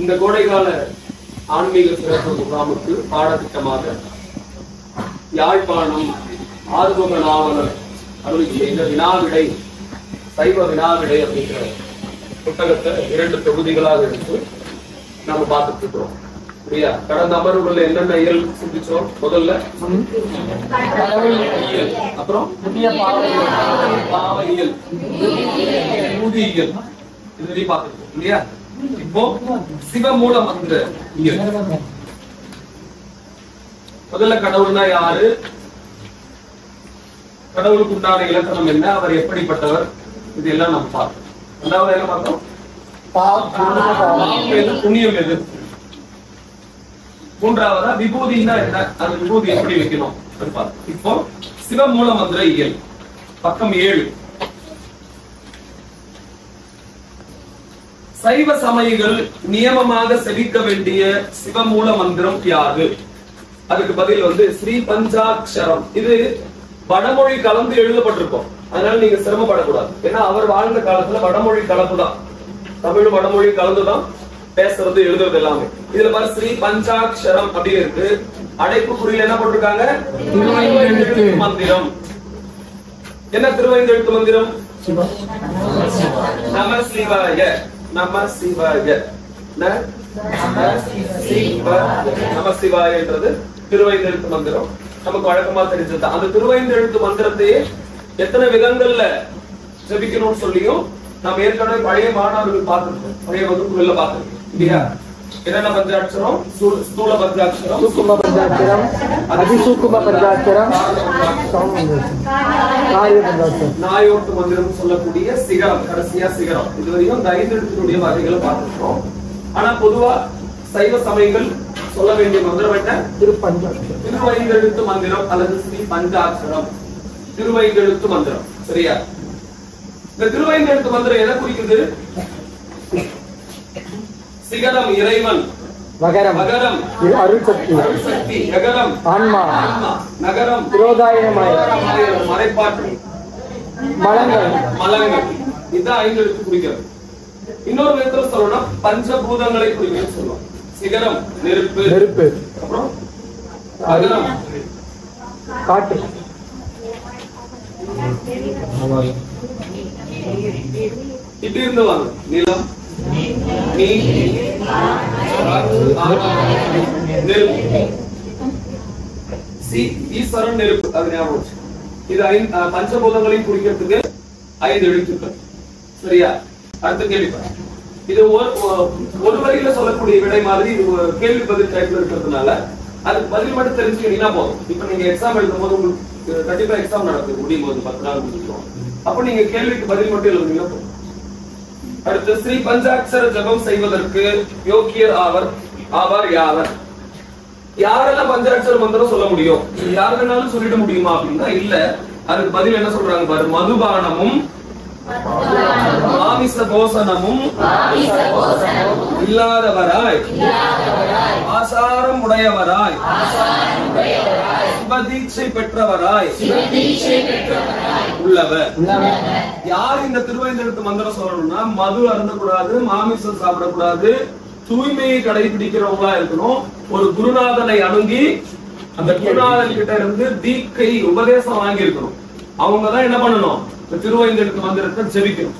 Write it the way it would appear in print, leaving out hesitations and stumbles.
இந்த கோடைகால ஆன்மீக சிறப்பு முகாமுக்கு பாடத்திட்டமாக யாழ்ப்பாணம் ஆறுமுக நாவலர் அருள் செய்த வினாவிடை சைவ வினாவிடை அப்படிங்கிற புத்தகத்தை 2 தொகுதிகளாக எடுத்து நாம பார்த்துட்டு இருக்கிறோம். சரியா? கடந்த அமர்வுகள்ல என்னென்ன இயல் சிந்திச்சோம்? முதல்ல அப்புறம் பாவயியல், ஊதியியல் இதுவரையும் பார்த்துருக்கோம் இல்லையா? இப்போ சிவமூல மந்திர இயல். முதல்ல கடவுள்னா யாரு, கடவுளுக்கு உண்டான இலக்கணம் என்ன, அவர் எப்படிப்பட்டவர், இதெல்லாம் நம்ம பார்த்தோம். ரெண்டாவது என்ன பார்த்தோம்? புண்ணியம் எது. மூன்றாவதா விபூதினா என்ன, அந்த விபூதி எப்படி வைக்கணும் பார்த்தோம். இப்போ சிவமூல மந்திர இயல் பக்கம் 7. சைவ சமயிகள் நியமமாக செவிக்க வேண்டிய சிவமூல மந்திரம் யாது? அதுக்கு பதில் ஸ்ரீ பஞ்சாட்சரம். இது வடமொழி கலந்து எழுதப்பட்டிருக்கும், அதனால நீங்க சிரமப்படக்கூடாது. ஏன்னா அவர் வாழ்ந்த காலத்துல வடமொழி கலந்து தான், தமிழ் வடமொழி கலந்துதான் பேசுறது எழுதுறது எல்லாமே. இதுல பாரு ஸ்ரீ பஞ்சாட்சரம் அப்படின்னு இருக்கு. அடைப்பு குறியில என்ன போட்டிருக்காங்க? திருவைந்தெழுத்து மந்திரம். என்ன திருவைந்தெழுத்து மந்திரம்? நம சிவாய, நம சிவாய, நம சிவாயன்றது திருவைந்தெழுத்து மந்திரம். நமக்கு வழக்கமா தெரிஞ்சது. அந்த திருவைந்தெழுத்து மந்திரத்தையே எத்தனை விதங்கள்ல ஜபிக்கணும்னு சொல்லியும் நாம் ஏற்கனவே பழைய மாணவர்கள் பார்த்திருக்கோம், பழைய வகுப்புகள்ல பார்த்திருக்கோம் இல்லையா? என்னென்ன பஞ்சாட்சரம்? ஸ்தூல பஞ்சாட்சரம், சூக்கும பஞ்சாட்சரம், அதிசூக்கும பஞ்சாட்சரம், நாயோட்டு மந்திரம் சொல்லக்கூடிய சிகரம், கடைசியா சிகரம். இதுவரையும் இந்த 5 எழுத்தினுடைய வகைகளை பார்த்திருக்கோம். ஆனா பொதுவா சைவ சமயங்கள் சொல்ல வேண்டிய மந்திரம் என்ன? திருவைந்தெழுத்து மந்திரம் அல்லது ஸ்ரீ பஞ்சாட்சரம், திருவைந்தெழுத்து மந்திரம். சரியா? இந்த திருவைந்தெழுத்து மந்திரம் எதை குறிக்குது? சிகரம் இறைவன், மகரம் அருள் சக்தி, யகரம் ஆன்மா, நகரம் மறைப்பாற்று, மலங்கள். இதுதான் 5 எழுத்து குறிக்கிறது. இன்னொரு விதத்துல சொல்லணும்னா பஞ்சபூதங்களை குறிக்கிறது சொல்லுவோம். சிகரம் நெருப்பு, அப்புறம் அகரம் காற்று, இப்படி இருந்து வாங்க. நிலம், நீர், நெருப்பு, ஈஸ்வரன் நெருப்பு. அது ஞாபகம். இது பஞ்சபூதங்களையும் குறிக்கிறதுக்கு 5 எழுத்துக்கள். சரியா? அடுத்த கேள்வி. இது ஒரு வரியில சொல்லக்கூடிய விடை மாதிரி இது கேள்வி பதில் டைப்ல இருக்கிறதுனால அதுக்கு பதில் மட்டும் தெரிஞ்சுக்கிட்டீங்கன்னா போதும். இப்ப நீங்க எக்ஸாம் எழுதும் போது உங்களுக்கு கண்டிப்பா எக்ஸாம் நடக்குது, முடியும் போது 10 நாள் முடிச்சிடும். அப்ப நீங்க கேள்விக்கு பதில் மட்டும் எழுதுனீங்கன்னா போதும். அடுத்து ஸ்ரீ பஞ்சாட்சர ஜபம் செய்வதற்கு யோக்கியர் ஆவார் யாவர்? யாரெல்லாம் பஞ்சாட்சர மந்திரம் சொல்ல முடியும்? யார் வேணாலும் சொல்லிட முடியுமா அப்படின்னா இல்ல. அதுக்கு பதில் என்ன சொல்றாங்க பாரு. மதுபானமும் மாமிச போசனமும் இல்லாதவராய், ஆசாரம் உடையவராய், சுபதீட்சை பெற்றவராய் உள்ளவர். யார் இந்த திருவைந்தெழுத்து மந்திரம் சொல்லணும்னா மது அருந்தக்கூடாது, மாமிசம் சாப்பிடக்கூடாது, தூய்மையை கடைபிடிக்கிறவங்களா இருக்கணும். ஒரு குருநாதனை அணுகி அந்த குருநாதன் கிட்ட இருந்து தீக்கை உபதேசம் வாங்கி இருக்கணும். அவங்கதான் என்ன பண்ணணும்? திருவைந்தெழுத்து மந்திரத்தை ஜெபிக்கணும்.